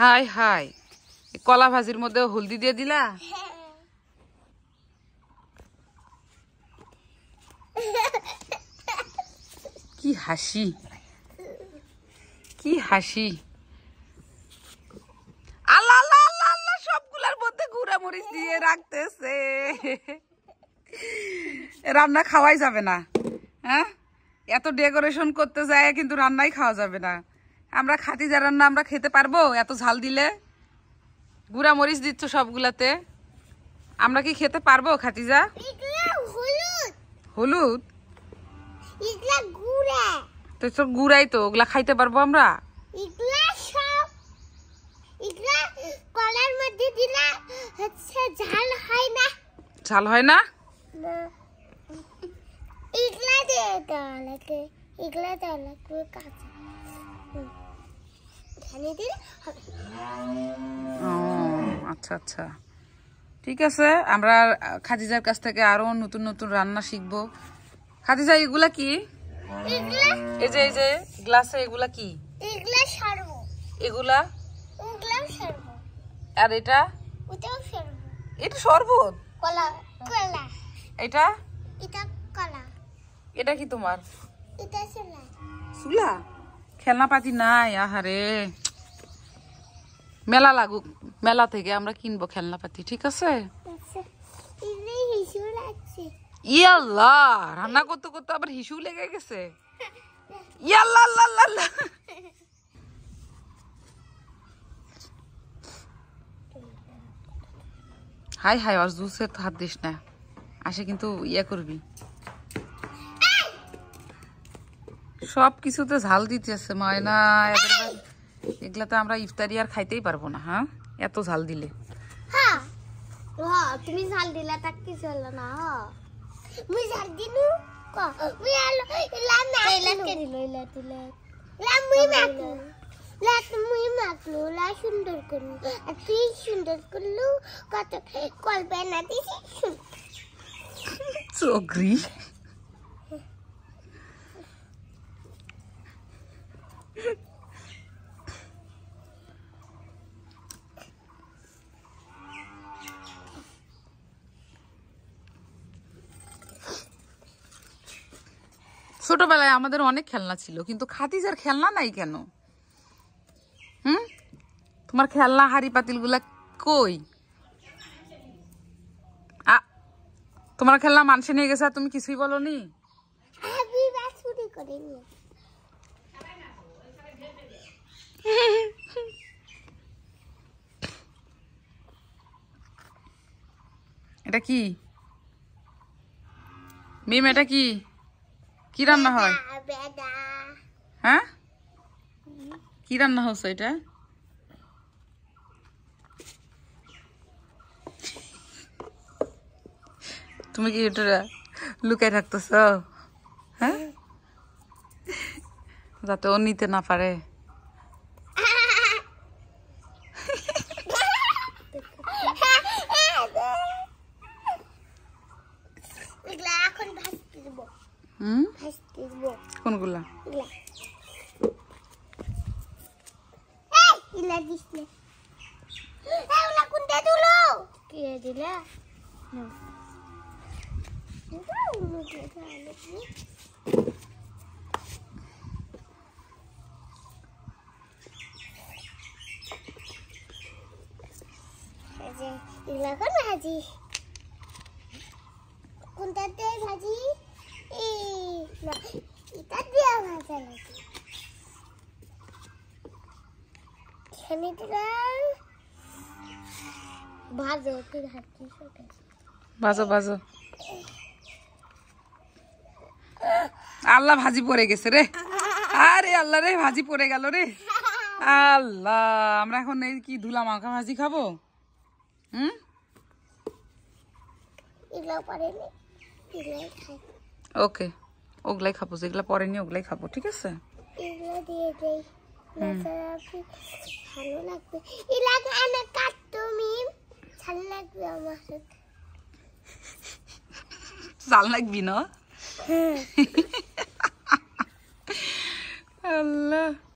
High high, কলা ভাজির মধ্যে হলদি দিয়ে দিলা। কি হাসি, কি হাসি। আল্লাহ আল্লাহ আল্লাহ আল্লাহ, সবগুলার মধ্যে গুঁড়া মরিচ দিয়ে রাখতেছে। রান্না খাওয়াই যাবে না। হ্যাঁ, এত ডেকোরেশন করতে যায় কিন্তু রান্নাই খাওয়া যাবে না। আমরা খাতিজা রান্না আমরা খেতে পারবো এত ঝাল দিলে? গুঁড়া মরিচ দিচ্ছ সবগুলাতে, আমরা কি খেতে পারবো খাতিজা? হলুদ তো তোর গুঁড়াই তো, ওগুলা খাইতে পারবো আমরা? ঝাল হয় না। আচ্ছা আচ্ছা, ঠিক আছে। আমরা খাদিজার কাছ থেকে আরো নতুন নতুন রান্না শিখবো। খাদিজা, এগুলা কি? এই যে গ্লাসে এগুলা কি? এগুলা আর এটা এটা শরবত। এটা এটা কি তোমার? সুলা খেলনা পাতি নাই। আহারে, মেলা লাগুক, মেলা থেকে আমরা কিনবো খেলনা পাতি, ঠিক আছে? ইয়াল্লা, রান্না করতে করতে আবার হিসু লেগে গেছে। ইয়াল্লা আল্লাহ আল্লাহ। হাই হাই, আর জুসে তো হাত দিস না, আসে কিন্তু ইয়া করবি। সব কিছুতে ঝাল দিতেছে ময়না। এগুলা তো আমরা ইফতারি আর খাইতেই পারবো না। হ্যাঁ, এত ঝাল দিলে। তুমি ঝাল দিলা তা কি চল না। মুই ঝাল দিনু ক মুই আলো লা না লা কে দিল লা তুলে লা মুই মাকলু লা মুই মাকলু লা সুন্দর করলু আর তুই সুন্দর করলু কত কলবে না দিছি চোগরি। ছোটবেলায় আমাদের অনেক খেলনা ছিল, কিন্তু খাদিজার খেলনা নাই কেন? তোমার খেলনা হাড়ি পাতিল গুলা কই? তোমার খেলনা মানুষে নিয়ে গেছে আর তুমি কিছুই বলনি? এটা কি মিম? এটা কি কি রান্না হয়? হ্যাঁ, কি রান্না হচ্ছে এটা? তুমি কি এটা লুকাই রাখতেছ? হ্যাঁ, যাতে ও নিতে না পারে। কোনগুলা? ভাজি কোনটা দিয়ে ভাজি? এটা দিয়ে ভাজা নাকি? ভাজো তুই ভাজো ভাজো। আল্লাহ, ভাজি পড়ে গেছে রে। আরে আল্লাহ রে, ভাজি পড়ে গেল রে। আল্লাহ, আমরা এখন এই কি ধুলা মাখা ভাজি খাবো? ওকে, ওগুলাই খাবো, যেগুলা পরেনি ওগুলাই খাবো, ঠিক আছে? ভালো লাগবে, চাল লাগবি না? আল্লাহ।